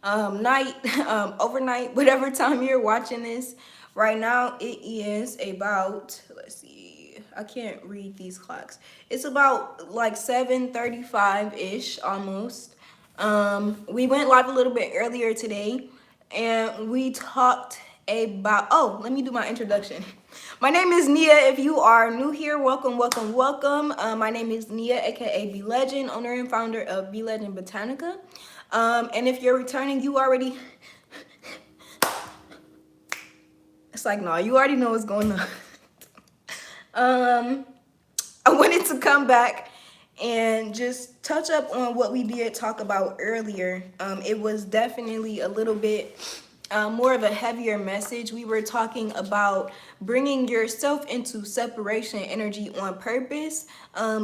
night, overnight, whatever time you're watching this. Right now, it is about, let's see, I can't read these clocks. It's about like 7:35-ish almost. We went live a little bit earlier today and we talked about, oh, let me do my introduction. My name is Nia. If you are new here, welcome, welcome, welcome. My name is Nia, aka BLegend, owner and founder of BLegendBotanica. And if you're returning, you already, it's like, no, you already know what's going on. I wanted to come back and just touch up on what we did talk about earlier. It was definitely a little bit more of a heavier message. We were talking about bringing yourself into separation energy on purpose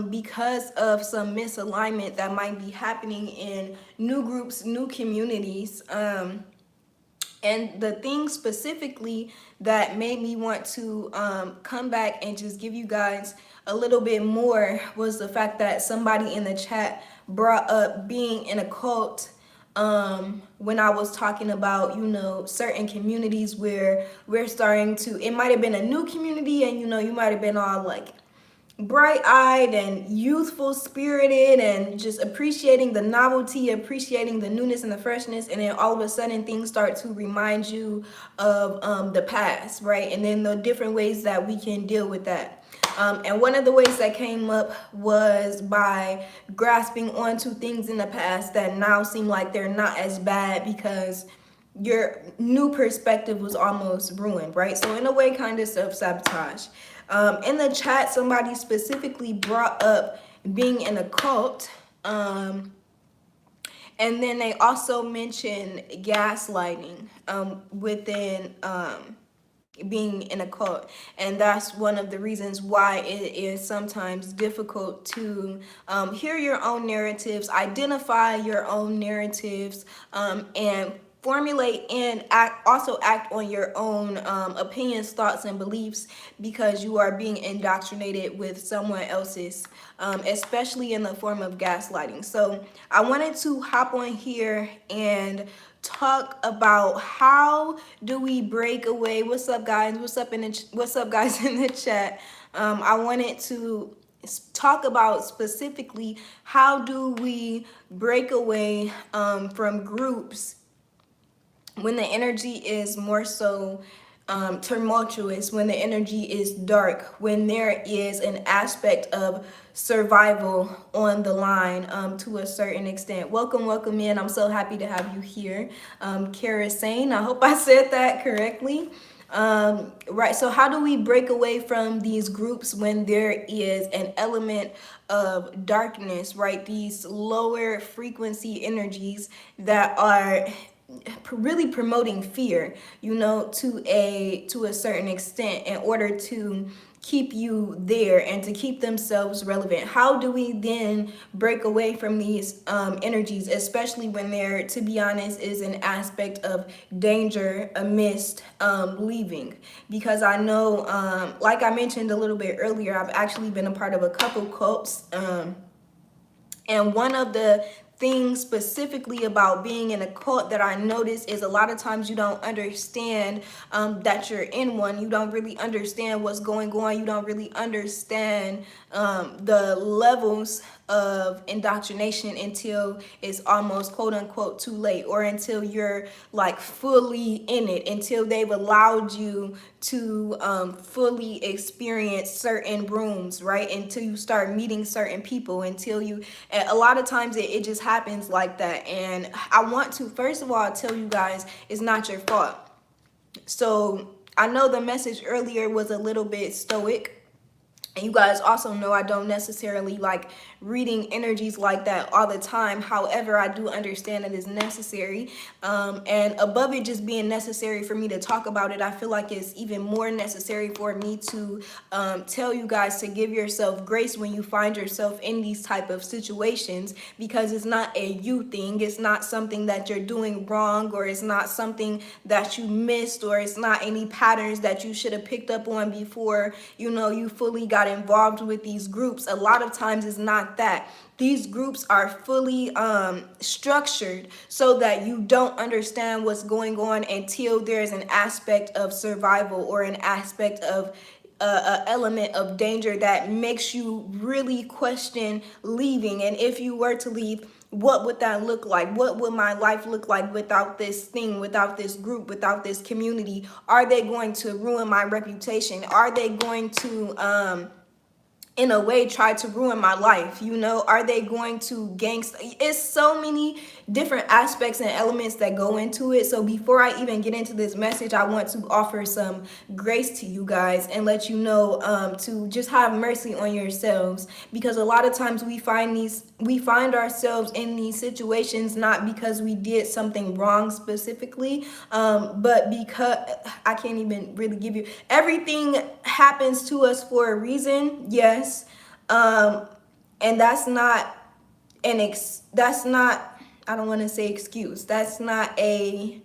because of some misalignment that might be happening in new groups, new communities. And the thing specifically that made me want to come back and just give you guys a little bit more was the fact that somebody in the chat brought up being in a cult when I was talking about, you know, certain communities where we're starting to, it might have been a new community and, you know, you might have been all like bright-eyed and youthful spirited and just appreciating the novelty, appreciating the newness and the freshness, and then all of a sudden things start to remind you of the past, right? And then the different ways that we can deal with that. And one of the ways that came up was by grasping onto things in the past that now seem like they're not as bad because your new perspective was almost ruined, right? So in a way, kind of self-sabotage. In the chat, somebody specifically brought up being in a cult. And then they also mentioned gaslighting within being in a cult. And that's one of the reasons why it is sometimes difficult to hear your own narratives, identify your own narratives, and formulate and also act on your own opinions, thoughts, and beliefs because you are being indoctrinated with someone else's, especially in the form of gaslighting. So I wanted to hop on here and talk about how do we break away. What's up, guys? What's up guys in the chat? I wanted to talk about specifically how do we break away from groups when the energy is more so tumultuous, when the energy is dark, when there is an aspect of survival on the line to a certain extent. Welcome, welcome in. I'm so happy to have you here. Kara Sane, I hope I said that correctly. Right, so how do we break away from these groups when there is an element of darkness, right? These lower frequency energies that are really promoting fear, you know, to a certain extent in order to keep you there and to keep themselves relevant. How do we then break away from these energies, especially when there, to be honest, is an aspect of danger amidst leaving? Because I know, like I mentioned a little bit earlier, I've actually been a part of a couple cults, and one of the things specifically about being in a cult that I notice is a lot of times you don't understand that you're in one. You don't really understand what's going on. You don't really understand the levels of indoctrination until it's almost quote unquote too late, or until you're like fully in it, until they've allowed you to fully experience certain rooms, right? Until you start meeting certain people, until you, a lot of times it just happens like that. And I want to first of all tell you guys it's not your fault. So I know the message earlier was a little bit stoic, and you guys also know I don't necessarily like reading energies like that all the time. However, I do understand it is necessary. And above it just being necessary for me to talk about it, I feel like it's even more necessary for me to tell you guys to give yourself grace when you find yourself in these type of situations, because it's not a you thing. It's not something that you're doing wrong, or it's not something that you missed, or it's not any patterns that you should have picked up on before, you know, you fully got got involved with these groups. A lot of times it's not that. These groups are fully structured so that you don't understand what's going on until there's an aspect of survival or an aspect of a element of danger that makes you really question leaving. And if you were to leave, what would that look like? What would my life look like without this thing, without this group, without this community? Are they going to ruin my reputation? Are they going to in a way try to ruin my life? You know, are they going to gangster? It's so many different aspects and elements that go into it. So before I even get into this message, I want to offer some grace to you guys and let you know to just have mercy on yourselves, because a lot of times we find ourselves in these situations not because we did something wrong specifically, but because I can't even really give you, everything happens to us for a reason. Yes. And that's not that's not, I don't want to say excuse. That's not a,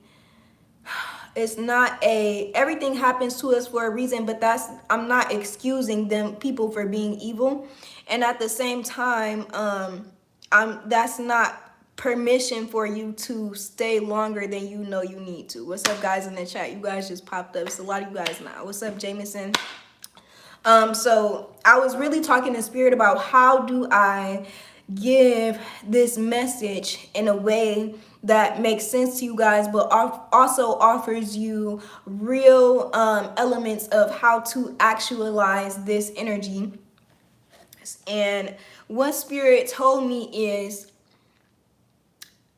it's not a, everything happens to us for a reason, but I'm not excusing people for being evil. And at the same time, that's not permission for you to stay longer than you know you need to. What's up, guys, in the chat? You guys just popped up. It's a lot of you guys now. What's up, Jameson? So I was really talking in spirit about how do I give this message in a way that makes sense to you guys, but also offers you real elements of how to actualize this energy. And what spirit told me is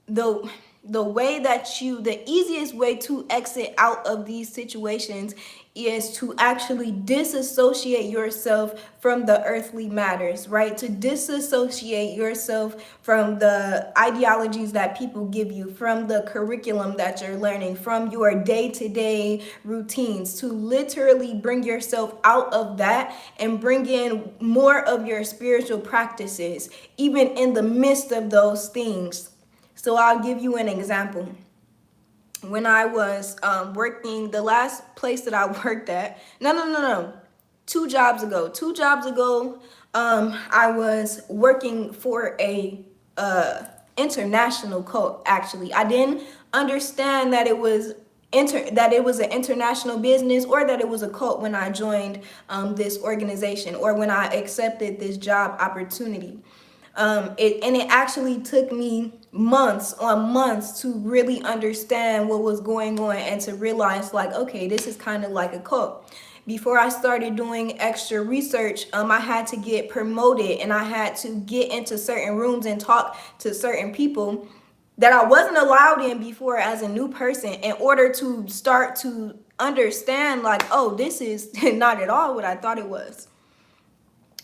the easiest way to exit out of these situations is to actually disassociate yourself from the earthly matters, right? To disassociate yourself from the ideologies that people give you, from the curriculum that you're learning, from your day-to-day routines, to literally bring yourself out of that and bring in more of your spiritual practices, even in the midst of those things. So I'll give you an example. When I was working, the last place that I worked at, no, 2 jobs ago, I was working for a international cult. Actually, I didn't understand that it was an international business or that it was a cult when I joined this organization or when I accepted this job opportunity. It actually took me months on months to really understand what was going on and to realize, like, okay, this is kind of like a cult. Before I started doing extra research, I had to get promoted and I had to get into certain rooms and talk to certain people that I wasn't allowed in before as a new person, in order to start to understand, like, oh, this is not at all what I thought it was.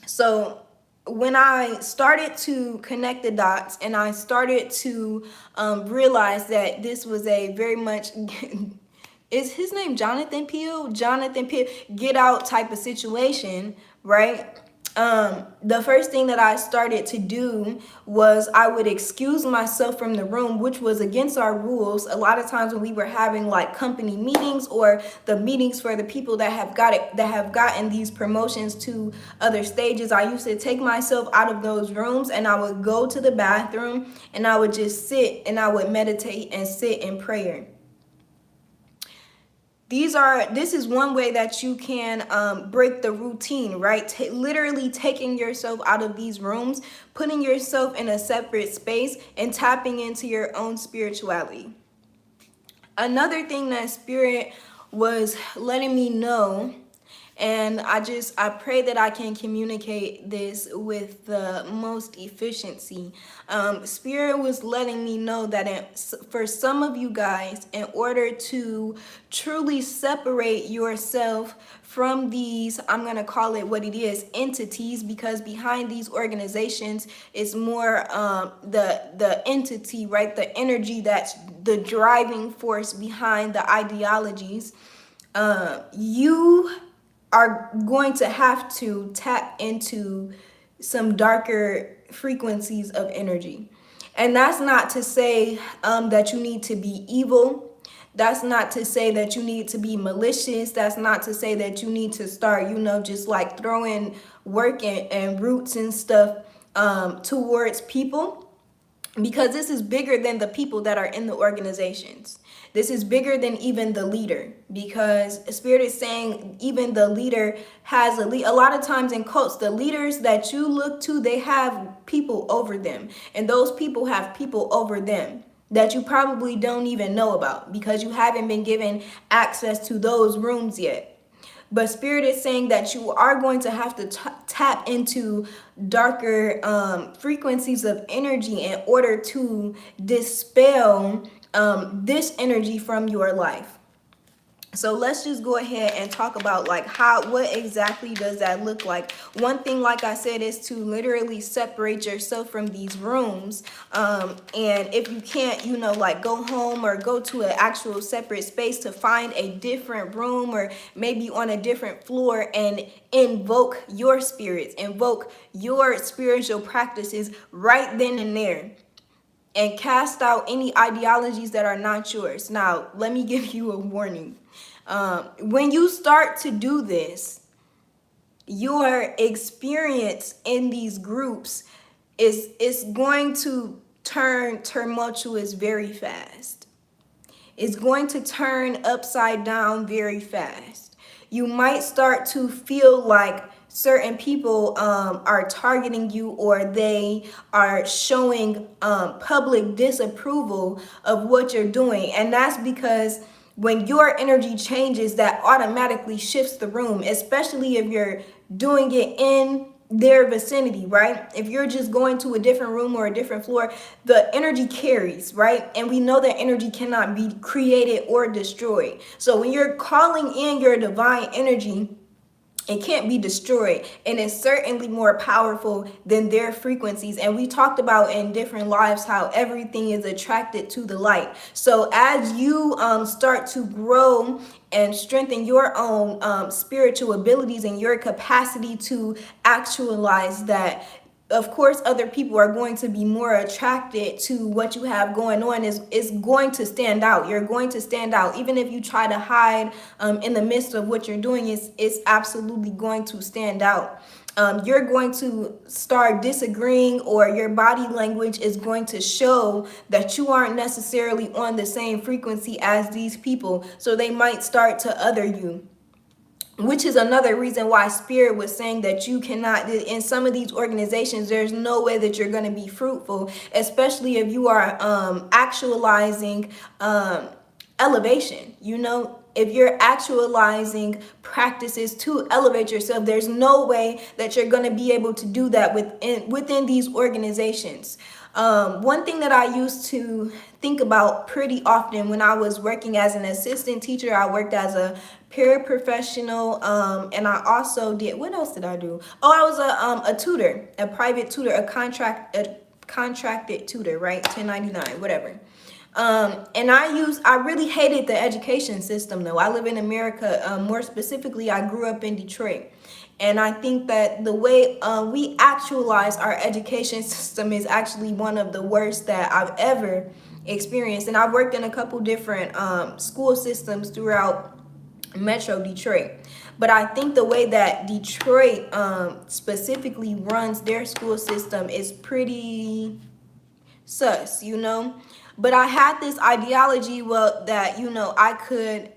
So when I started to connect the dots and I started to realize that this was a very much, is his name Jonathan Peele? Jonathan Peele, Get Out type of situation, right? The first thing that I started to do was I would excuse myself from the room, which was against our rules. A lot of times when we were having like company meetings or the meetings for the people that have gotten these promotions to other stages, I used to take myself out of those rooms and I would go to the bathroom and I would just sit and I would meditate and sit in prayer. This is one way that you can break the routine, right? Literally taking yourself out of these rooms, putting yourself in a separate space and tapping into your own spirituality. Another thing that Spirit was letting me know, and I pray that I can communicate this with the most efficiency. Spirit was letting me know that for some of you guys, in order to truly separate yourself from these, I'm going to call it what it is, entities, because behind these organizations is more the entity, right? The energy that's the driving force behind the ideologies. You are going to have to tap into some darker frequencies of energy. And that's not to say that you need to be evil. That's not to say that you need to be malicious. That's not to say that you need to start, just like throwing work and roots and stuff towards people, because this is bigger than the people that are in the organizations. This is bigger than even the leader, because Spirit is saying even the leader has a lot of times in cults, the leaders that you look to, they have people over them, and those people have people over them that you probably don't even know about because you haven't been given access to those rooms yet. But Spirit is saying that you are going to have to tap into darker frequencies of energy in order to dispel this energy from your life. So let's just go ahead and talk about like what exactly does that look like. One thing, like I said, is to literally separate yourself from these rooms. And if you can't, like go home or go to an actual separate space, to find a different room or maybe on a different floor and invoke your spirits, invoke your spiritual practices right then and there, and cast out any ideologies that are not yours. Now, let me give you a warning. When you start to do this, your experience in these groups is going to turn tumultuous very fast. It's going to turn upside down very fast. You might start to feel like certain people are targeting you, or they are showing public disapproval of what you're doing. And that's because when your energy changes, that automatically shifts the room, especially if you're doing it in their vicinity, right? If you're just going to a different room or a different floor, the energy carries, right? And we know that energy cannot be created or destroyed. So when you're calling in your divine energy, it can't be destroyed, and it's certainly more powerful than their frequencies. And we talked about in different lives how everything is attracted to the light. So as you start to grow and strengthen your own spiritual abilities and your capacity to actualize that, of course, other people are going to be more attracted to what you have going on. Is going to stand out. You're going to stand out. Even if you try to hide in the midst of what you're doing, it's absolutely going to stand out. You're going to start disagreeing, or your body language is going to show that you aren't necessarily on the same frequency as these people. So they might start to other you, which is another reason why Spirit was saying that you cannot, in some of these organizations, there's no way that you're going to be fruitful, especially if you are actualizing elevation. If you're actualizing practices to elevate yourself, there's no way that you're going to be able to do that within these organizations. One thing that I used to think about pretty often when I was working as an assistant teacher, I worked as a paraprofessional, and I also did, what else did I do? Oh, I was a tutor, a private tutor, a contracted tutor, right? 1099, whatever. And I really hated the education system though. I live in America. More specifically, I grew up in Detroit. And I think that the way we actualize our education system is actually one of the worst that I've ever experienced. And I've worked in a couple different school systems throughout Metro Detroit. But I think the way that Detroit specifically runs their school system is pretty sus, But I had this ideology, that, I could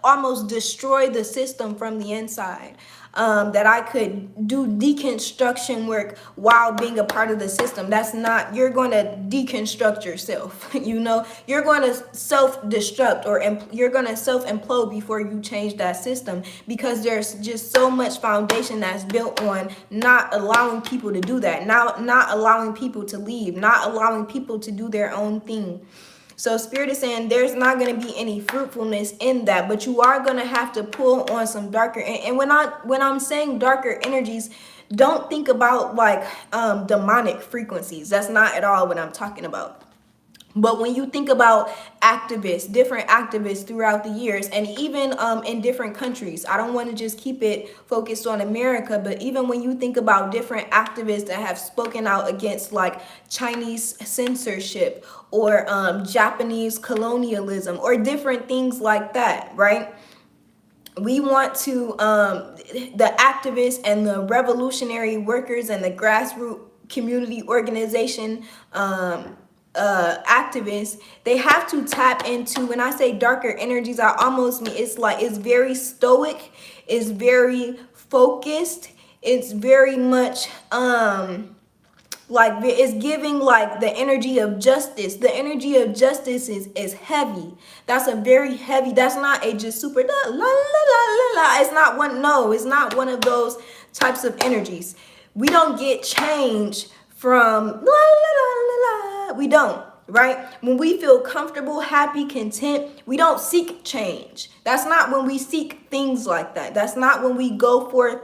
almost destroy the system from the inside. That I could do deconstruction work while being a part of the system. That's not, you're going to deconstruct yourself, you're going to self-destruct, or you're going to self-implode before you change that system, because there's just so much foundation that's built on not allowing people to do that, not allowing people to leave, not allowing people to do their own thing. So Spirit is saying there's not going to be any fruitfulness in that, but you are going to have to pull on some darker. And when I'm saying darker energies, don't think about like demonic frequencies. That's not at all what I'm talking about. But when you think about activists, different activists throughout the years, and even in different countries, I don't want to just keep it focused on America, but even when you think about different activists that have spoken out against like Chinese censorship or Japanese colonialism or different things like that, right? We want to, the activists and the revolutionary workers and the grassroots community organization activists, they have to tap into, when I say darker energies, I almost mean it's like it's very stoic, it's very focused, it's very much like it's giving like the energy of justice. The energy of justice is heavy. That's a very heavy, that's not a just super la la la la la. It's not one, no, it's not one of those types of energies. We don't get change from la la la la la. We don't, right? When we feel comfortable, happy, content, we don't seek change. That's not when we seek things like that. That's not when we go forth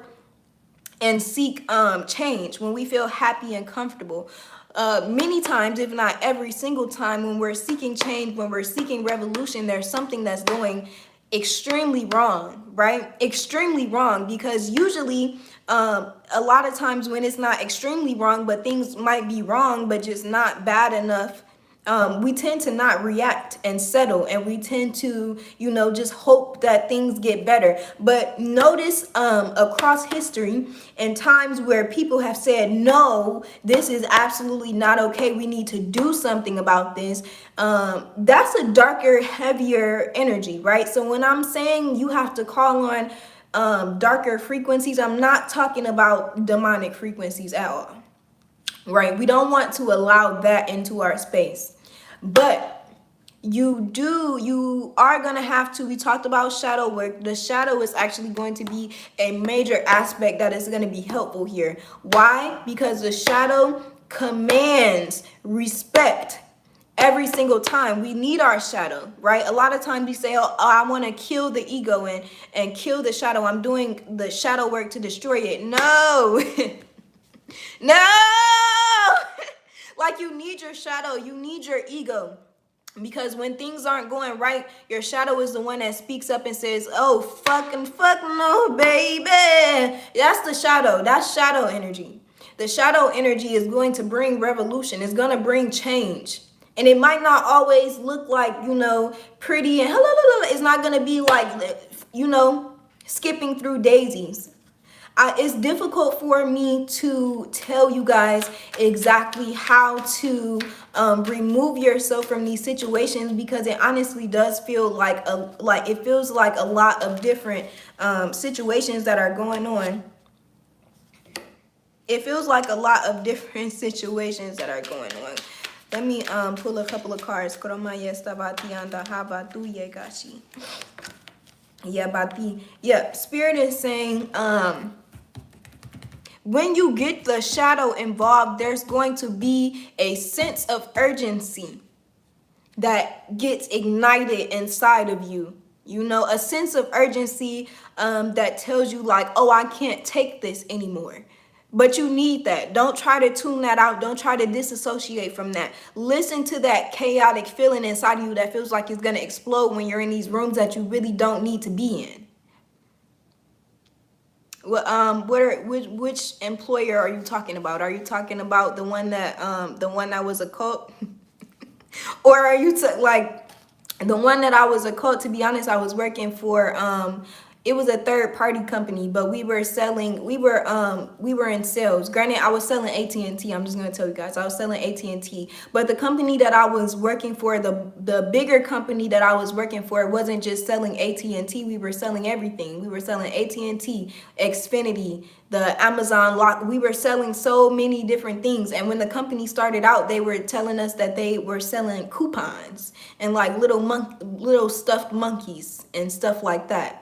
and seek change, when we feel happy and comfortable. Many times, if not every single time, when we're seeking change, when we're seeking revolution, there's something that's going extremely wrong, right? Extremely wrong, because usually a lot of times when it's not extremely wrong, but things might be wrong, but just not bad enough, we tend to not react and settle, and we tend to, you know, just hope that things get better. But notice across history, in times where people have said, no, this is absolutely not okay, we need to do something about this, that's a darker, heavier energy, right? So when I'm saying you have to call on darker frequencies, I'm not talking about demonic frequencies at all, right? We don't want to allow that into our space. But you are going to have to, we talked about shadow work. The shadow is actually going to be a major aspect that is going to be helpful here. Why? Because the shadow commands respect every single time. We need our shadow, right? A lot of times we say, oh, I want to kill the ego and kill the shadow. I'm doing the shadow work to destroy it. No. No. Like, you need your shadow, you need your ego, because when things aren't going right, your shadow is the one that speaks up and says, oh, fuck no, baby. That's the shadow. That's shadow energy. The shadow energy is going to bring revolution. It's going to bring change. And it might not always look like, you know, pretty and it's not going to be like, you know, skipping through daisies. It's difficult for me to tell you guys exactly how to remove yourself from these situations, because it honestly does feel like it feels like a lot of different situations that are going on. It feels like a lot of different situations that are going on. Let me pull a couple of cards. Yeah, Spirit is saying when you get the shadow involved, there's going to be a sense of urgency that gets ignited inside of you. You know, a sense of urgency that tells you like, oh, I can't take this anymore. But you need that. Don't try to tune that out. Don't try to disassociate from that. Listen to that chaotic feeling inside of you that feels like it's going to explode when you're in these rooms that you really don't need to be in. Well, which employer are you talking about? Are you talking about the one that was a cult? Or are you like the one that I was a cult? To be honest, I was working for it was a third party company, but we were in sales. Granted, I was selling AT&T. I'm just going to tell you guys, I was selling AT&T. But the company that I was working for, the bigger company that I was working for, wasn't just selling AT&T. We were selling everything. We were selling AT&T, Xfinity, the Amazon lock. We were selling so many different things. And when the company started out, they were telling us that they were selling coupons and like little stuffed monkeys and stuff like that.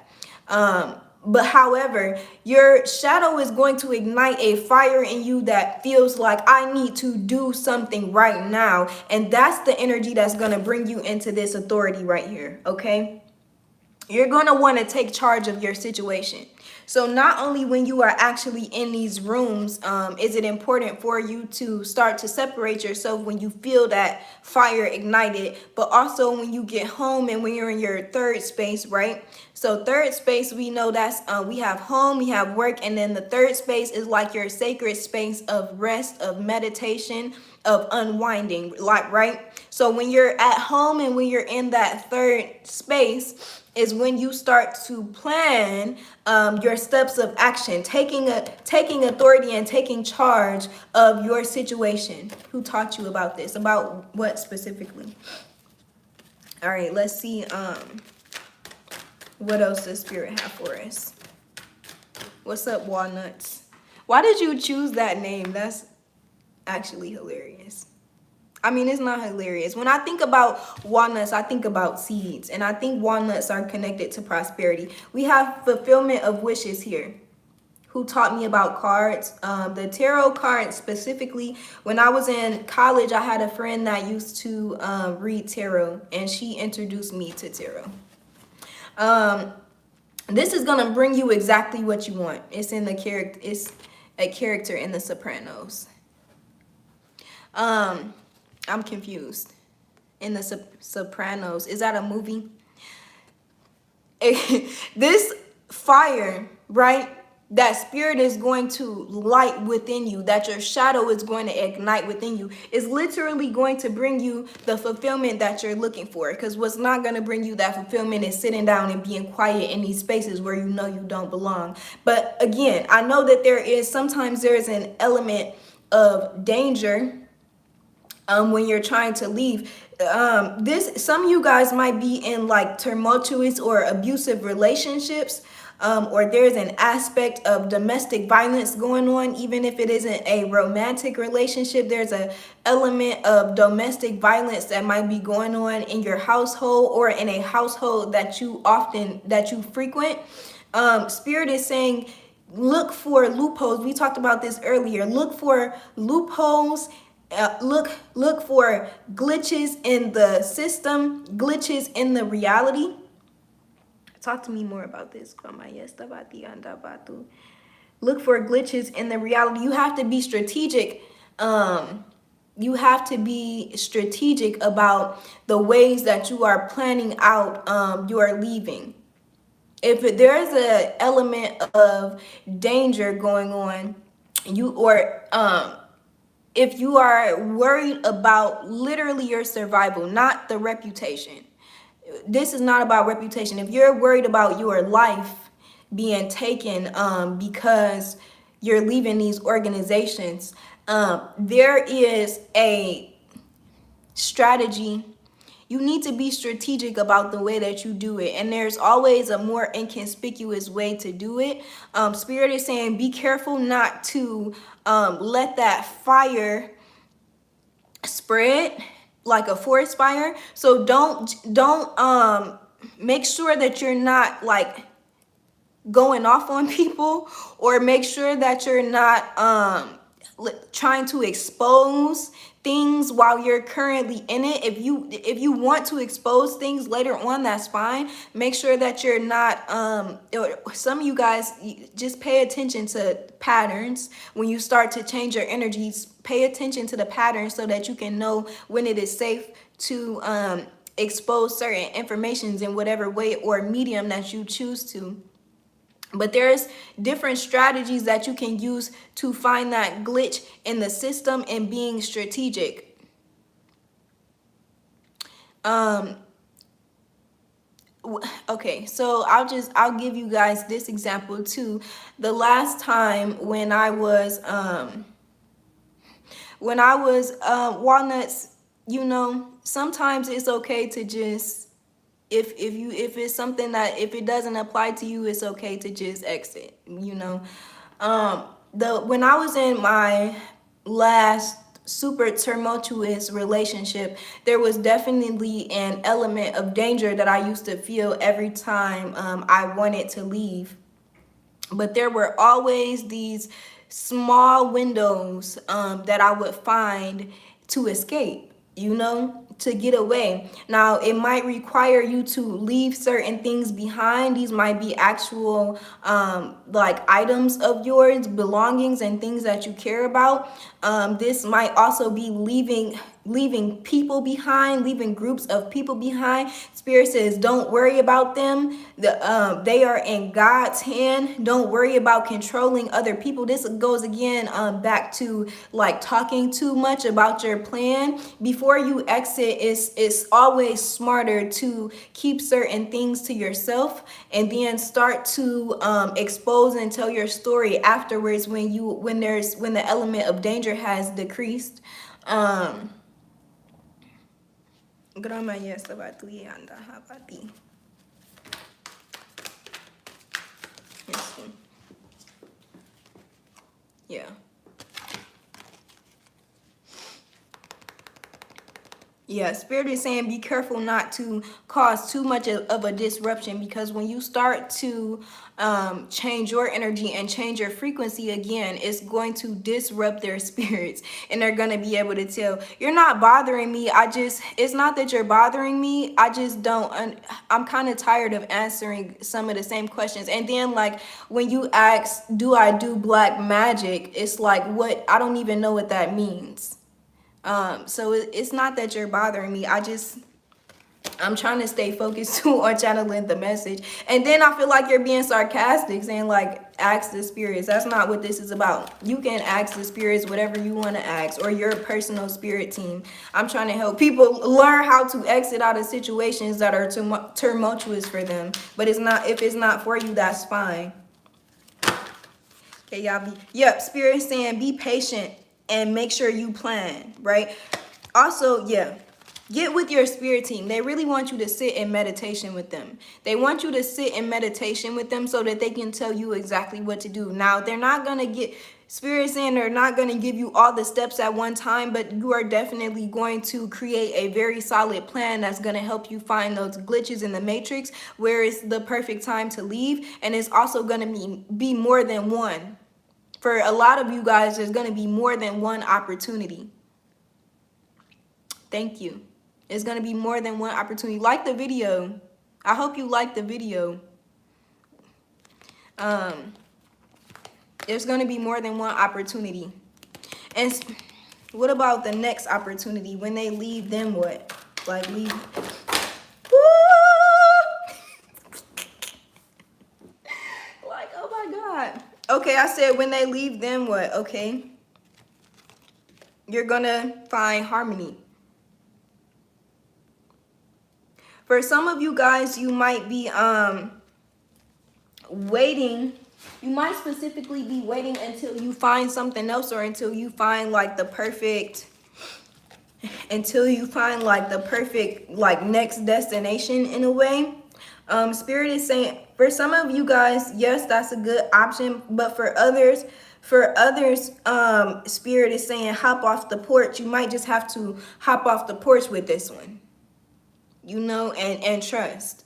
But however, your shadow is going to ignite a fire in you that feels like, I need to do something right now. And that's the energy that's going to bring you into this authority right here. Okay. You're going to want to take charge of your situation. So not only when you are actually in these rooms, is it important for you to start to separate yourself when you feel that fire ignited, but also when you get home and when you're in your third space, right? So third space, we know that's we have home, we have work, and then the third space is like your sacred space of rest, of meditation, of unwinding, like, right? So when you're at home and when you're in that third space is when you start to plan your steps of action, taking authority and taking charge of your situation. Who taught you about this? About what specifically? All right, let's see what else does Spirit have for us. What's up, Walnuts? Why did you choose that name? That's actually hilarious. I mean, it's not hilarious. When I think about walnuts, I think about seeds. And I think walnuts are connected to prosperity. We have fulfillment of wishes here. Who taught me about cards? The tarot cards specifically. When I was in college, I had a friend that used to read tarot. And she introduced me to tarot. This is going to bring you exactly what you want. It's in the character. It's a character in The Sopranos. I'm confused. In The Sopranos, is that a movie? This fire, right? That spirit is going to light within you, that your shadow is going to ignite within you, is literally going to bring you the fulfillment that you're looking for. Because what's not going to bring you that fulfillment is sitting down and being quiet in these spaces where you know you don't belong. But again, I know that sometimes there is an element of danger when you're trying to leave. Some of you guys might be in like tumultuous or abusive relationships, or there's an aspect of domestic violence going on. Even if it isn't a romantic relationship, there's an element of domestic violence that might be going on in your household or in a household that you frequent. Spirit is saying, look for loopholes. We talked about this earlier. Look for loopholes. Look for glitches in the system, glitches in the reality. Talk to me more about this. Look for glitches in the reality. You have to be strategic. You have to be strategic about the ways that you are planning out your leaving. If there's an element of danger going on, if you are worried about literally your survival, not the reputation. This is not about reputation. If you're worried about your life being taken because you're leaving these organizations, there is a strategy. You need to be strategic about the way that you do it. And there's always a more inconspicuous way to do it. Spirit is saying, be careful not to let that fire spread like a forest fire. So don't make sure that you're not like going off on people, or make sure that you're not trying to expose things while you're currently in it. If you want to expose things later on, that's fine. Make sure that you're not some of you guys, just pay attention to patterns. When you start to change your energies, pay attention to the patterns so that you can know when it is safe to expose certain informations in whatever way or medium that you choose to. But there's different strategies that you can use to find that glitch in the system and being strategic. Okay, so I'll give you guys this example too. The last time when I was walnuts, you know, sometimes it's okay to just, if it's something that, if it doesn't apply to you, it's okay to just exit, you know. When I was in my last super tumultuous relationship, there was definitely an element of danger that I used to feel every time I wanted to leave. But there were always these small windows that I would find to escape, you know, get away. Now, it might require you to leave certain things behind. These might be actual like items of yours, belongings and things that you care about. This might also be leaving people behind, leaving groups of people behind. Spirit says don't worry about them. They are in God's hand. Don't worry about controlling other people. This goes again back to like talking too much about your plan. Before you exit, it's always smarter to keep certain things to yourself and then start to expose and tell your story afterwards when the element of danger has decreased. Yeah. Yeah, Spirit is saying be careful not to cause too much of a disruption, because when you start to change your energy and change your frequency again, it's going to disrupt their spirits, and they're going to be able to tell, you're not bothering me. It's not that you're bothering me. I just I'm kind of tired of answering some of the same questions. And then like when you ask, do I do black magic? It's like, what? I don't even know what that means. So it's not that you're bothering me. I'm trying to stay focused too on channeling the message. And then I feel like you're being sarcastic, saying like, ask the spirits. That's not what this is about. You can ask the spirits whatever you want to ask, or your personal spirit team. I'm trying to help people learn how to exit out of situations that are tumultuous for them. But if it's not for you, that's fine. Okay, y'all Spirit saying be patient and make sure you plan, right? Also, yeah, get with your spirit team. They really want you to sit in meditation with them. They want you to sit in meditation with them so that they can tell you exactly what to do. Now, they're not going to Spirit saying they're not going to give you all the steps at one time, but you are definitely going to create a very solid plan that's going to help you find those glitches in the matrix where it's the perfect time to leave. And it's also going to be more than one. For a lot of you guys, there's going to be more than one opportunity. Thank you. It's going to be more than one opportunity. Like the video. I hope you like the video. There's going to be more than one opportunity. And what about the next opportunity? When they leave, then what? Like leave. Like, oh my God. Okay, I said when they leave, then what? Okay. You're gonna find harmony. For some of you guys, you might be waiting. You might specifically be waiting until you find something else, or until you find like the perfect like next destination in a way. Spirit is saying for some of you guys, yes, that's a good option, but for others, Spirit is saying hop off the porch. You might just have to hop off the porch with this one, you know, and trust.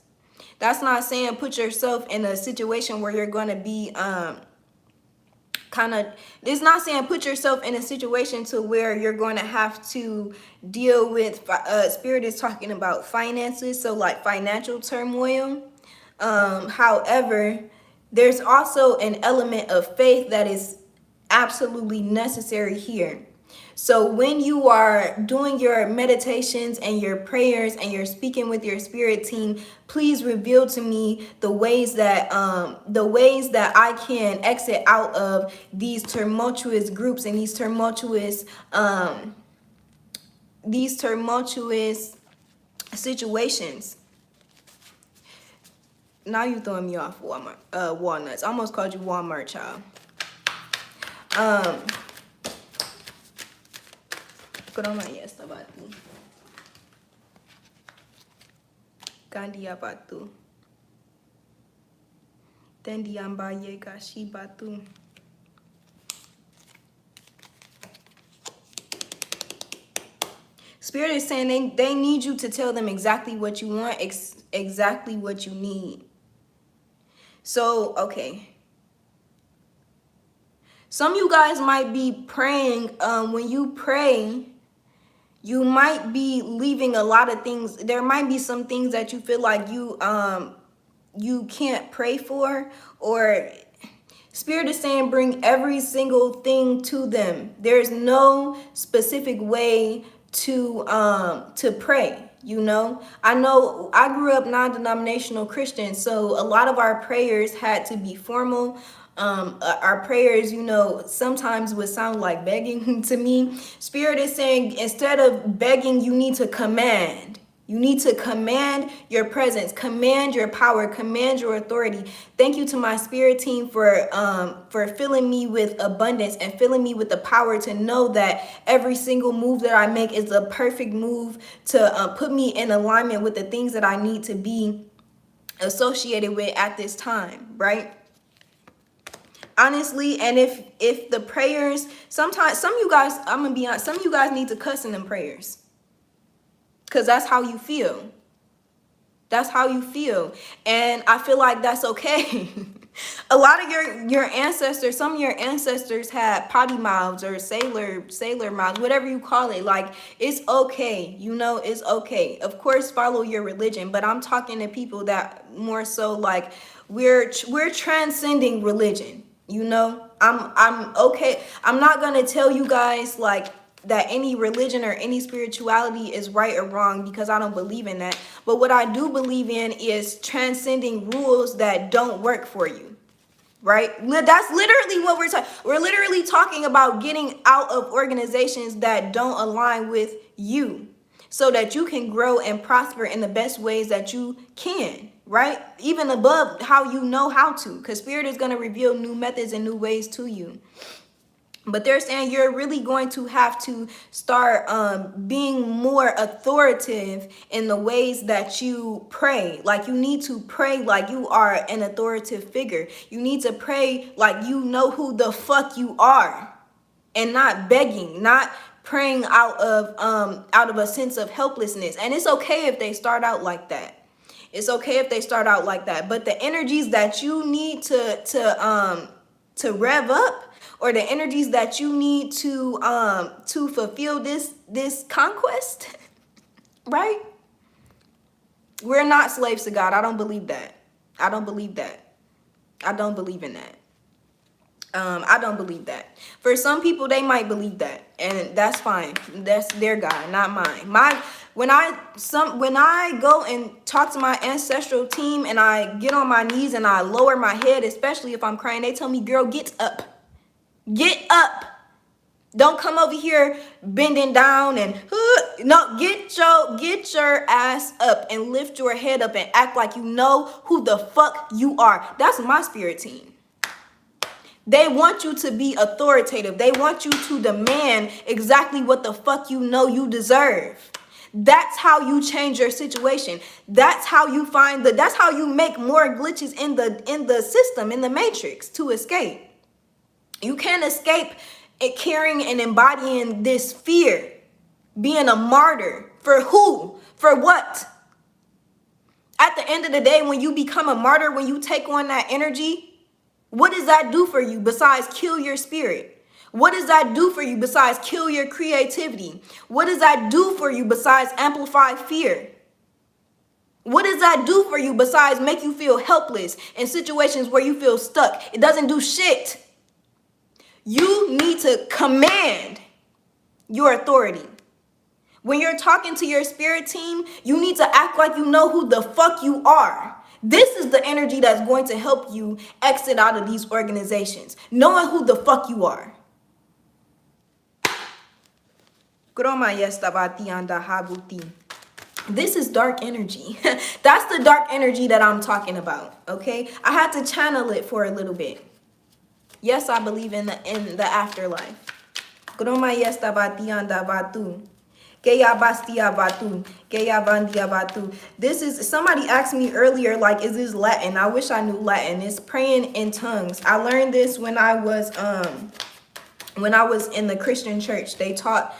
That's not saying put yourself in a situation where you're going to be it's not saying put yourself in a situation to where you're going to have to deal with Spirit is talking about finances, so like financial turmoil. However, there's also an element of faith that is absolutely necessary here. So when you are doing your meditations and your prayers and you're speaking with your spirit team, please reveal to me the ways that I can exit out of these tumultuous groups and these tumultuous situations. Now you throwing me off walnuts. I almost called you Walmart, child. Gandia batu. Tendiamba yega shi batu. Spirit is saying they need you to tell them exactly what you want, exactly what you need. So, okay. Some of you guys might be praying. When you pray, You might be leaving a lot of things. There might be some things that you feel like you can't pray for, or Spirit is saying bring every single thing to them. There's no specific way to pray. You know I grew up non-denominational Christian, so a lot of our prayers had to be formal. Our prayers, sometimes would sound like begging to me. Spirit is saying instead of begging, you need to command. You need to command your presence, command your power, command your authority. Thank you to my spirit team for filling me with abundance and filling me with the power to know that every single move that I make is a perfect move to put me in alignment with the things that I need to be associated with at this time, right? Honestly, and if the prayers, sometimes some of you guys, I'm gonna be honest, some of you guys need to cuss in them prayers. Because that's how you feel. That's how you feel. And I feel like that's okay. A lot of your ancestors, some of your ancestors had potty mouths or sailor mouths, whatever you call it. Like, it's okay. It's okay. Of course, follow your religion. But I'm talking to people that more so like we're transcending religion. I'm okay. I'm not gonna tell you guys like that any religion or any spirituality is right or wrong, because I don't believe in that. But what I do believe in is transcending rules that don't work for you, right? That's literally what we're talking. We're literally talking about getting out of organizations that don't align with you, so that you can grow and prosper in the best ways that you can, right? Even above how you know how to, because Spirit is going to reveal new methods and new ways to you. But they're saying you're really going to have to start being more authoritative in the ways that you pray. Like, you need to pray like you are an authoritative figure. You need to pray like you know who the fuck you are, and not begging, not praying out of a sense of helplessness. And it's okay if they start out like that. It's okay if they start out like that. But the energies that you need to rev up, or the energies that you need to fulfill this conquest, right? We're not slaves to God. I don't believe that. I don't believe that. I don't believe in that. I don't believe that. For some people, they might believe that, and that's fine. That's their God, not mine. When I go and talk to my ancestral team and I get on my knees and I lower my head, especially if I'm crying, they tell me, "Girl, get up. Get up. Don't come over here bending down and no, get your ass up and lift your head up and act like you know who the fuck you are." That's my spirit team. They want you to be authoritative. They want you to demand exactly what the fuck you know you deserve. That's how you change your situation. That's how you that's how you make more glitches in the system, in the matrix, to escape. You can't escape it carrying and embodying this fear, being a martyr. For who? For what? At the end of the day, when you become a martyr, when you take on that energy, what does that do for you besides kill your spirit? What does that do for you besides kill your creativity? What does that do for you besides amplify fear? What does that do for you besides make you feel helpless in situations where you feel stuck? It doesn't do shit. You need to command your authority. When you're talking to your spirit team, you need to act like you know who the fuck you are. This is the energy that's going to help you exit out of these organizations, knowing who the fuck you are. This is dark energy. That's the dark energy that I'm talking about, okay? I had to channel it for a little bit. Yes, I believe in the afterlife. This is, somebody asked me earlier, like, is this Latin? I wish I knew Latin. It's praying in tongues. I learned this when I was in the Christian church. They taught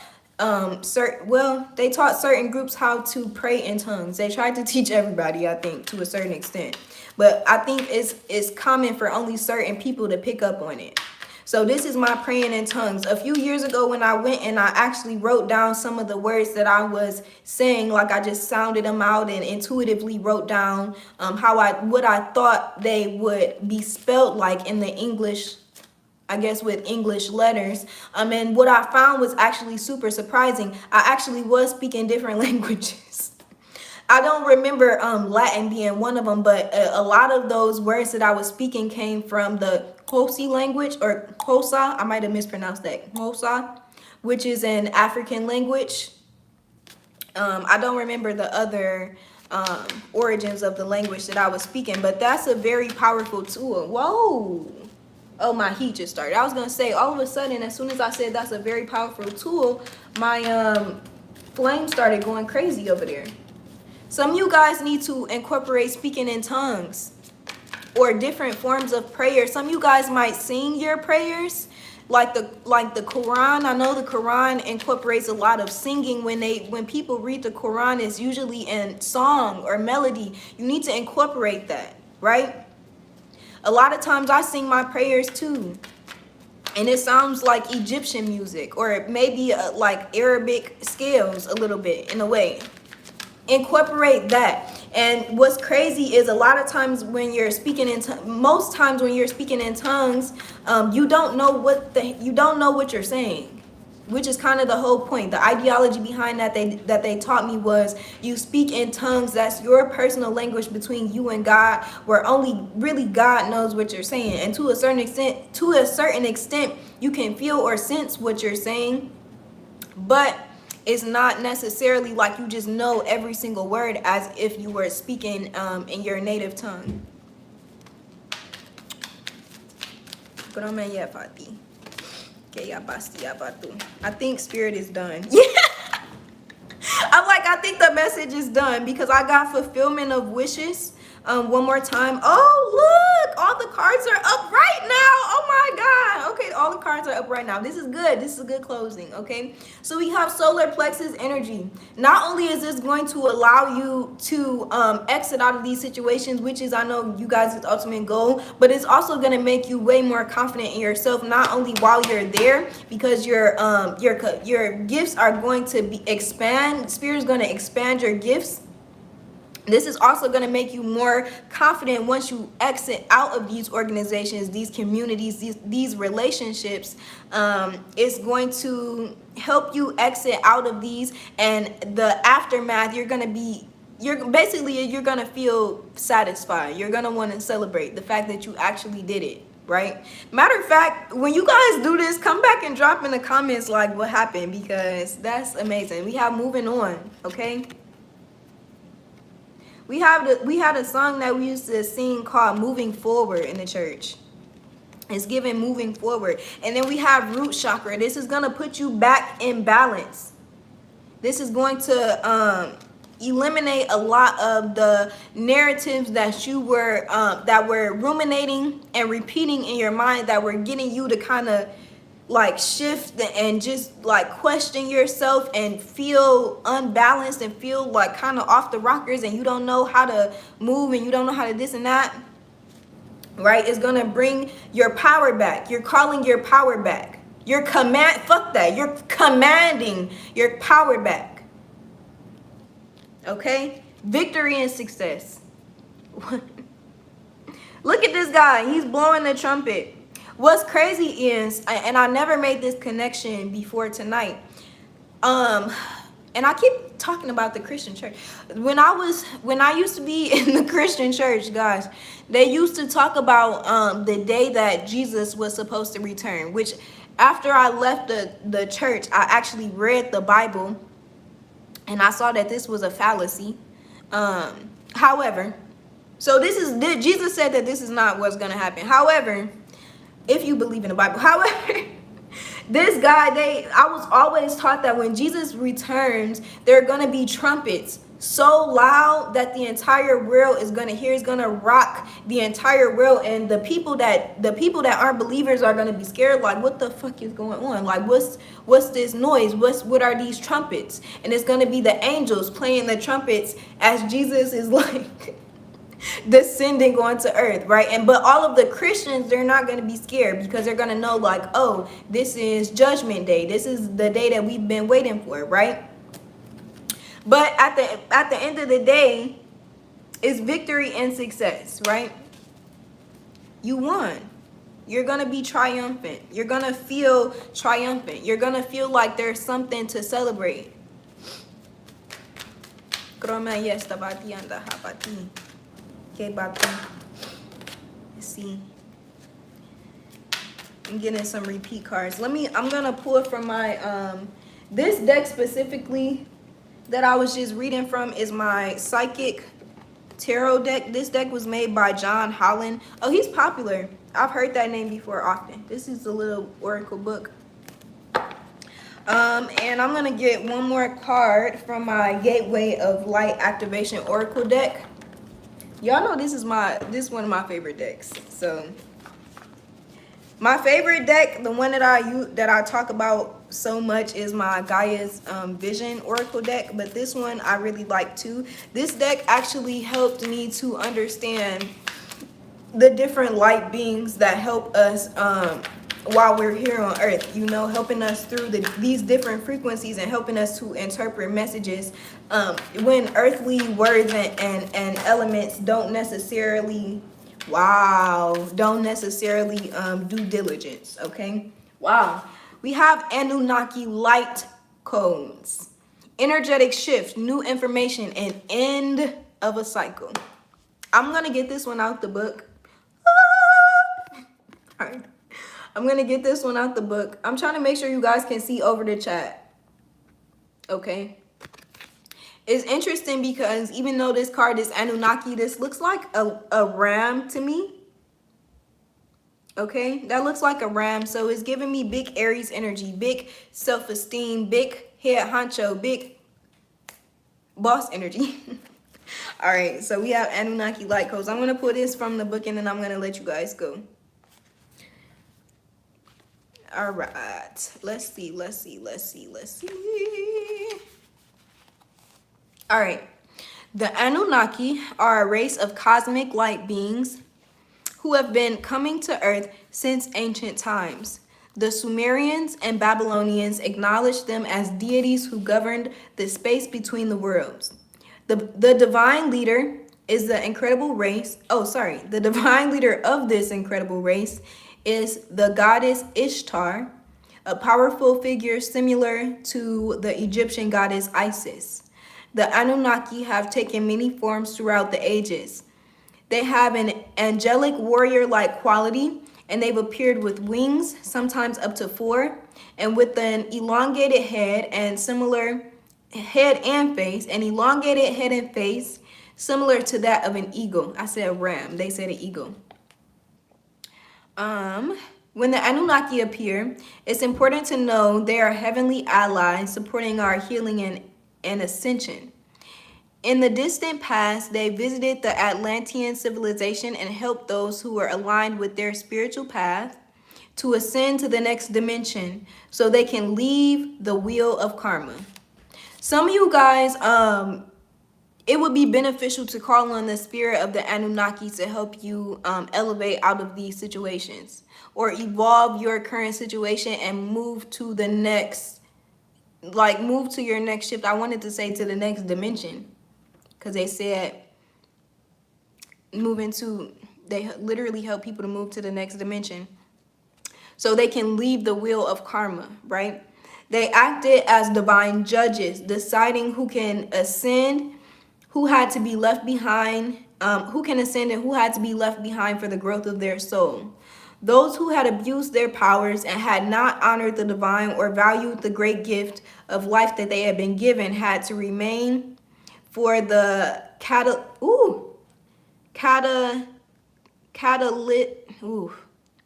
certain groups how to pray in tongues. They tried to teach everybody, I think, to a certain extent. But I think it's common for only certain people to pick up on it. So this is my praying in tongues. A few years ago when I went and I actually wrote down some of the words that I was saying, like I just sounded them out and intuitively wrote down what I thought they would be spelled like in the English, I guess with English letters. And what I found was actually super surprising. I actually was speaking different languages. I don't remember Latin being one of them, but a lot of those words that I was speaking came from the Kosi language, or Kosa, I might have mispronounced that, Kosa, which is an African language. I don't remember the other origins of the language that I was speaking, but that's a very powerful tool. Whoa. Oh, my heat just started. I was going to say, all of a sudden, as soon as I said that's a very powerful tool, my flame started going crazy over there. Some of you guys need to incorporate speaking in tongues or different forms of prayer. Some of you guys might sing your prayers like the Quran. I know the Quran incorporates a lot of singing. When people read the Quran, it's usually in song or melody. You need to incorporate that, right? A lot of times I sing my prayers too, and it sounds like Egyptian music, or maybe like Arabic scales a little bit in a way. Incorporate that. And what's crazy is a lot of times when you're speaking in most times when you're speaking in tongues, you don't know what you're saying, which is kind of the whole point. The ideology behind that they taught me was you speak in tongues. That's your personal language between you and God, where only really God knows what you're saying. And to a certain extent, you can feel or sense what you're saying, but it's not necessarily like you just know every single word as if you were speaking in your native tongue. I think spirit is done. Yeah. I think the message is done because I got fulfillment of wishes. One more time. Oh, look, all the cards are up right now. Oh my God. Okay, all the cards are up right now. This is good. This is a good closing. Okay, so we have solar plexus energy. Not only is this going to allow you to exit out of these situations, which is, I know you guys' ultimate goal, but it's also going to make you way more confident in yourself. Not only while you're there, because your gifts are going to expand. Spirit is going to expand your gifts. This is also going to make you more confident once you exit out of these organizations, these communities, these relationships. It's going to help you exit out of these, and the aftermath, you're going to feel satisfied. You're going to want to celebrate the fact that you actually did it, right? Matter of fact, when you guys do this, come back and drop in the comments like what happened, because that's amazing. We have moving on, okay? We had a song that we used to sing called Moving Forward in the church. It's given moving forward. And then we have root chakra. This is going to put you back in balance. This is going to eliminate a lot of the narratives that you were that were ruminating and repeating in your mind, that were getting you to kind of like shift and just like question yourself and feel unbalanced and feel like kind of off the rockers, and you don't know how to move and you don't know how to this and that, right? It's gonna bring your power back. You're calling your power back. You're you're commanding your power back. Okay? Victory and success. Look at this guy. He's blowing the trumpet. What's crazy is, and I never made this connection before tonight, and I keep talking about the Christian church. When I used to be in the Christian church, guys, they used to talk about the day that Jesus was supposed to return, which after I left the church, I actually read the Bible, and I saw that this was a fallacy. However, so Jesus said that this is not what's going to happen. However, if you believe in the Bible. However, this guy, I was always taught that when Jesus returns, there are going to be trumpets so loud that the entire world is going to hear. It's going to rock the entire world, and the people that aren't believers are going to be scared, like, what the fuck is going on? Like, what's this noise? What are these trumpets? And it's going to be the angels playing the trumpets as Jesus is like descending onto earth, right? And but all of the Christians, they're not going to be scared because they're going to know, like, oh, this is Judgment Day. This is the day that we've been waiting for, right? But at the end of the day, it's victory and success, right? You won. You're going to be triumphant. You're going to feel triumphant. You're going to feel like there's something to celebrate. Let's see. I'm getting some repeat cards. I'm going to pull from my, this deck specifically that I was just reading from is my Psychic Tarot deck. This deck was made by John Holland. Oh, he's popular. I've heard that name before often. This is a little oracle book. And I'm gonna get one more card from my Gateway of Light Activation Oracle deck. Y'all know this is one of my favorite decks. So my favorite deck, the one that I talk about so much, is my Gaia's Vision Oracle deck, but this one I really like too. This deck actually helped me to understand the different light beings that help us while we're here on earth, you know, helping us through these different frequencies and helping us to interpret messages when earthly words and elements don't necessarily due diligence. Okay, wow. We have Anunnaki light cones, energetic shift, new information, and end of a cycle. I'm gonna get this one out the book. All right. I'm gonna get this one out the book. I'm trying to make sure you guys can see over the chat. Okay. It's interesting because even though this card is Anunnaki, this looks like a ram to me. Okay, that looks like a ram. So it's giving me big Aries energy, big self-esteem, big head honcho, big boss energy. All right, so we have Anunnaki light codes. I'm gonna put this from the book and then I'm gonna let you guys go. All right, let's see. All right, the Anunnaki are a race of cosmic light beings who have been coming to Earth since ancient times. The Sumerians and Babylonians acknowledged them as deities who governed the space between the worlds. The divine leader is the incredible race. The divine leader of this incredible race is the goddess Ishtar, a powerful figure similar to the Egyptian goddess Isis. The Anunnaki have taken many forms throughout the ages. They have an angelic warrior-like quality, and they've appeared with wings, sometimes up to 4, and with an elongated head and similar head and face, similar to that of an eagle. I said ram, they said an eagle. When the Anunnaki appear, it's important to know they are heavenly allies supporting our healing and ascension. In the distant past, they visited the Atlantean civilization and helped those who were aligned with their spiritual path to ascend to the next dimension so they can leave the wheel of karma. Some of you guys, it would be beneficial to call on the spirit of the Anunnaki to help you elevate out of these situations or evolve your current situation and move to the next, move to your next shift. I wanted to say to the next dimension. Because they said they literally help people to move to the next dimension so they can leave the wheel of karma, right? They acted as divine judges, deciding who can ascend, who had to be left behind, who can ascend and who had to be left behind for the growth of their soul. Those who had abused their powers and had not honored the divine or valued the great gift of life that they had been given had to remain for the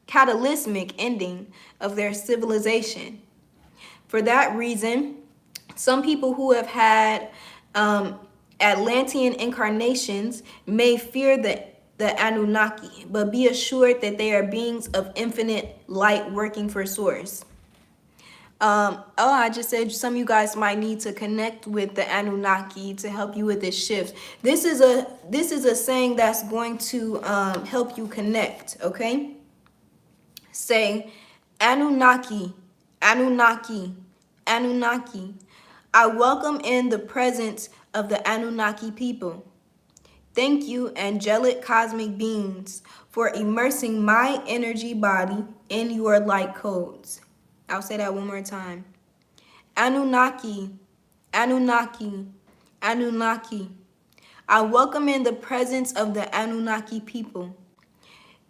cataclysmic ending of their civilization. For that reason, some people who have had Atlantean incarnations may fear the Anunnaki, but be assured that they are beings of infinite light working for source. I just said some of you guys might need to connect with the Anunnaki to help you with this shift. This is a saying that's going to help you connect, okay? Say, Anunnaki, Anunnaki, Anunnaki. I welcome in the presence of the Anunnaki people. Thank you, angelic cosmic beings, for immersing my energy body in your light codes. I'll say that one more time. Anunnaki, Anunnaki, Anunnaki. I welcome in the presence of the Anunnaki people.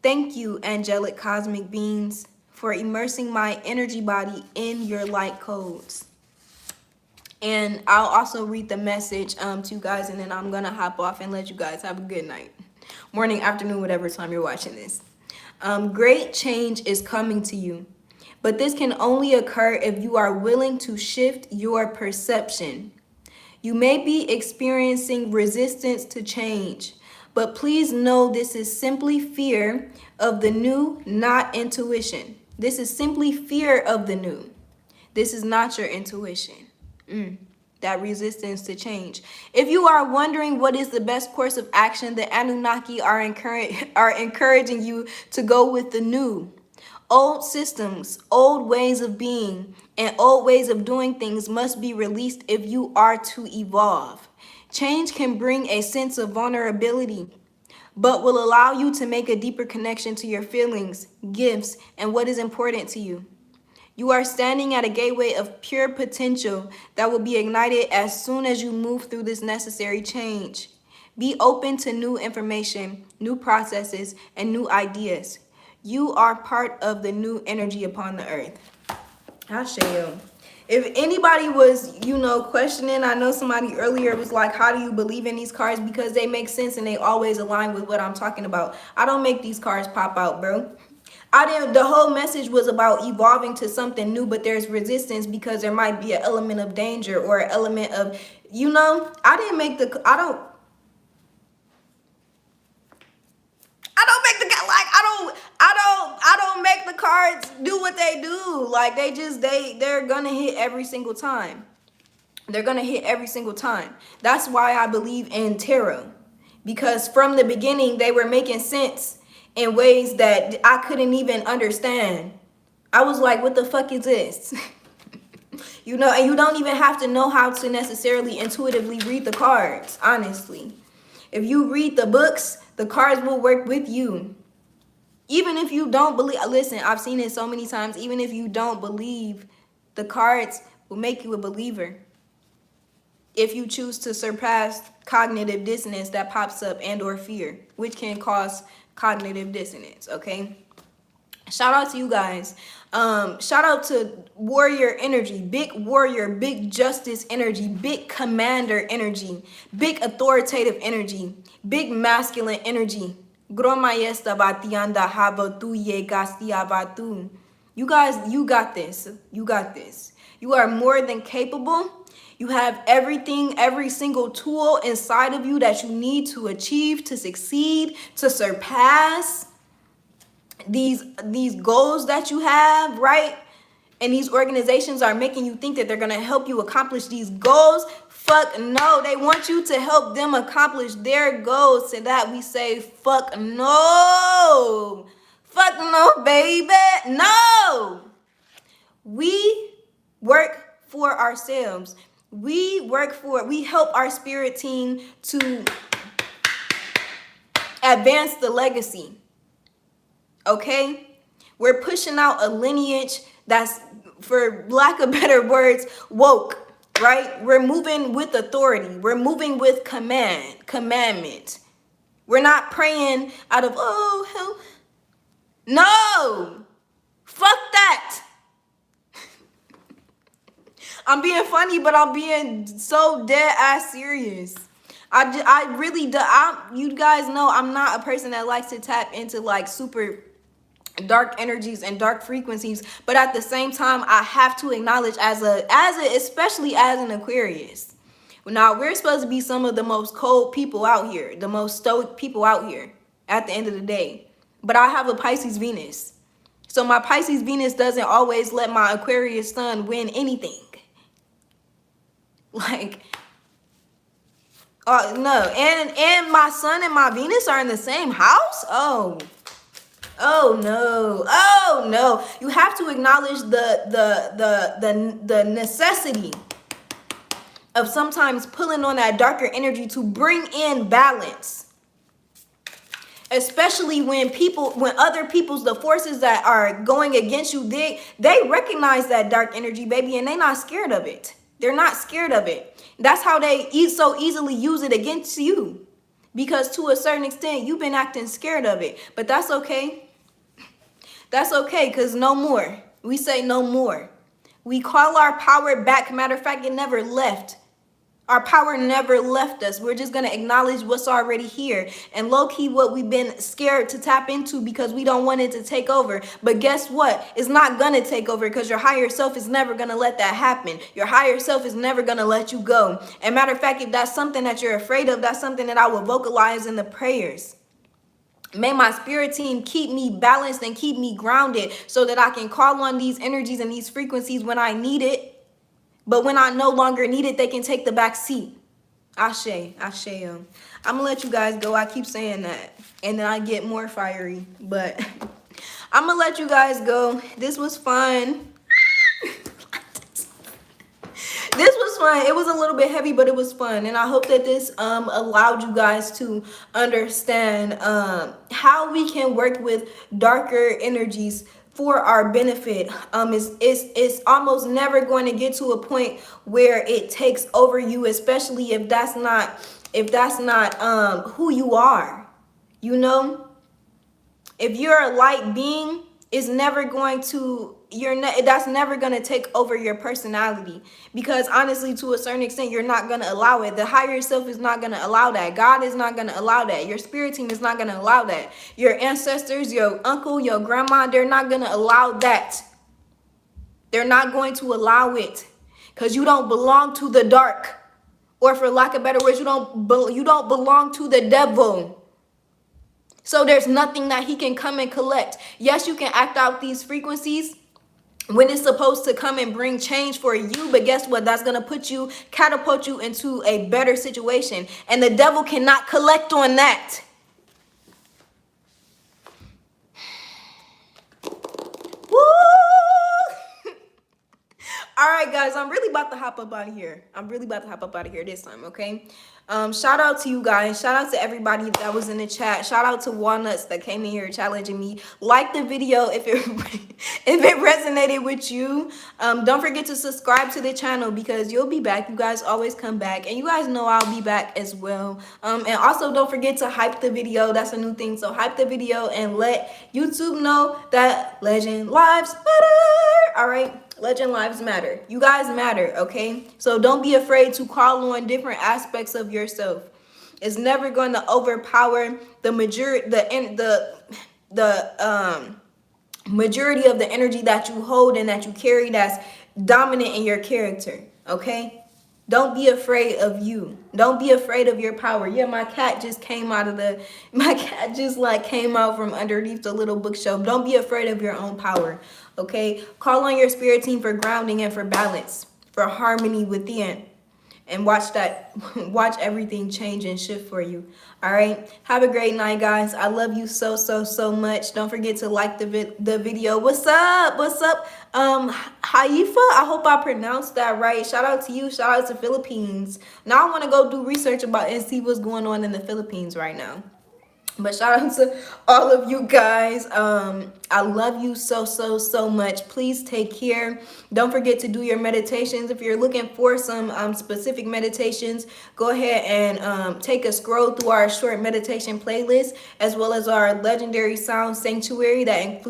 Thank you, angelic cosmic beings, for immersing my energy body in your light codes. And I'll also read the message to you guys, and then I'm going to hop off and let you guys have a good night. Morning, afternoon, whatever time you're watching this. Great change is coming to you. But this can only occur if you are willing to shift your perception. You may be experiencing resistance to change, but please know this is simply fear of the new, not intuition. This is simply fear of the new. This is not your intuition. That resistance to change. If you are wondering what is the best course of action, the Anunnaki are encouraging you to go with the new. Old systems, old ways of being, and old ways of doing things must be released if you are to evolve. Change can bring a sense of vulnerability, but will allow you to make a deeper connection to your feelings, gifts, and what is important to you. You are standing at a gateway of pure potential that will be ignited as soon as you move through this necessary change. Be open to new information, new processes, and new ideas. You are part of the new energy upon the earth. Hashem. If anybody was, questioning, I know somebody earlier was like, how do you believe in these cards? Because they make sense and they always align with what I'm talking about. I don't make these cards pop out, bro. The whole message was about evolving to something new, but there's resistance because there might be an element of danger or an element of, I don't make the cards do what they do. Like they're gonna hit every single time. They're gonna hit every single time. That's why I believe in tarot, because from the beginning they were making sense in ways that I couldn't even understand. I was like, what the fuck is this? And you don't even have to know how to necessarily intuitively read the cards, honestly. If you read the books, the cards will work with you. Even if you don't believe, listen, I've seen it so many times, even if you don't believe, the cards will make you a believer. If you choose to surpass cognitive dissonance that pops up and or fear, which can cause cognitive dissonance, okay? Shout out to you guys. Shout out to warrior energy, big warrior, big justice energy, big commander energy, big authoritative energy, big masculine energy. You guys, you got this. You got this. You are more than capable. You have everything, every single tool inside of you that you need to achieve, to succeed, to surpass these goals that you have, right? And these organizations are making you think that they're going to help you accomplish these goals. Fuck no. They want you to help them accomplish their goals. To that we say, fuck no. Fuck no, baby. No. We work for ourselves. We help our spirit team to advance the legacy. Okay? We're pushing out a lineage that's, for lack of better words, woke, right? We're moving with authority. We're moving with commandment. We're not praying out of, oh, hell. No! Fuck that! I'm being funny, but I'm being so dead ass serious. I really do. You guys know I'm not a person that likes to tap into like super dark energies and dark frequencies, but at the same time I have to acknowledge especially as an Aquarius. Now we're supposed to be some of the most cold people out here, the most stoic people out here at the end of the day. But I have a Pisces Venus. So my Pisces Venus doesn't always let my Aquarius Sun win anything. Like, no. And my Sun and my Venus are in the same house? Oh no. Oh no. You have to acknowledge the necessity of sometimes pulling on that darker energy to bring in balance. Especially when other people's, the forces that are going against you, they recognize that dark energy, baby, and they're not scared of it. They're not scared of it. That's how they so easily use it against you. Because to a certain extent, you've been acting scared of it. But that's okay. That's okay, because no more. We say no more. We call our power back. Matter of fact, it never left. Our power never left us. We're just going to acknowledge what's already here. And low-key what we've been scared to tap into because we don't want it to take over. But guess what? It's not going to take over because your higher self is never going to let that happen. Your higher self is never going to let you go. And matter of fact, if that's something that you're afraid of, that's something that I will vocalize in the prayers. May my spirit team keep me balanced and keep me grounded so that I can call on these energies and these frequencies when I need it. But when I no longer need it, they can take the back seat. Ashe. I'm going to let you guys go. I keep saying that. And then I get more fiery. But I'm going to let you guys go. This was fun. This was fun. It was a little bit heavy, but it was fun. And I hope that this allowed you guys to understand how we can work with darker energies for our benefit. It's almost never going to get to a point where it takes over you, especially if that's not who you are. You know, if you're a light being, it's never going to that's never going to take over your personality, because honestly, to a certain extent, you're not going to allow it. The higher self is not going to allow that. God is not going to allow that. Your spirit team is not going to allow that. Your ancestors, your uncle, your grandma, they're not going to allow that. They're not going to allow it, because you don't belong to the dark, or for lack of better words, you don't belong to the devil. So there's nothing that he can come and collect. Yes, you can act out these frequencies when it's supposed to come and bring change for you, but guess what? That's going to catapult you into a better situation. And the devil cannot collect on that. Woo! All right, guys, I'm really about to hop up out of here. This time, okay? Shout out to you guys. Shout out to everybody that was in the chat. Shout out to Walnuts that came in here challenging me. Like the video if it resonated with you. Don't forget to subscribe to the channel because you'll be back. You guys always come back. And you guys know I'll be back as well. And also don't forget to hype the video. That's a new thing. So hype the video and let YouTube know that Legend Lives Matter. All right? Legend lives matter. You guys matter, okay? So don't be afraid to call on different aspects of yourself. It's never going to overpower the majority of the energy that you hold and that you carry that's dominant in your character, okay? Don't be afraid of you. Don't be afraid of your power. Yeah, my cat just came out from underneath the little bookshelf. Don't be afraid of your own power. Okay, call on your spirit team for grounding and for balance, for harmony within, and watch everything change and shift for you. All right, have a great night, guys. I love you so much. Don't forget to like the video. What's up Haifa? I hope I pronounced that right. Shout out to you. Shout out to Philippines. Now I want to go do research about and see what's going on in the Philippines right now. But shout out to all of you guys. I love you so much. Please take care. Don't forget to do your meditations. If you're looking for some specific meditations, go ahead and take a scroll through our short meditation playlist, as well as our legendary sound sanctuary that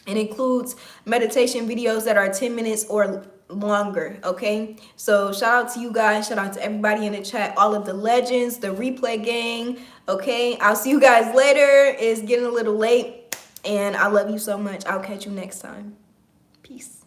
includes meditation videos that are 10 minutes or longer. Okay, so shout out to you guys. Shout out to everybody in the chat, all of the legends, the replay gang. Okay, I'll see you guys later. It's getting a little late and I love you so much. I'll catch you next time. Peace.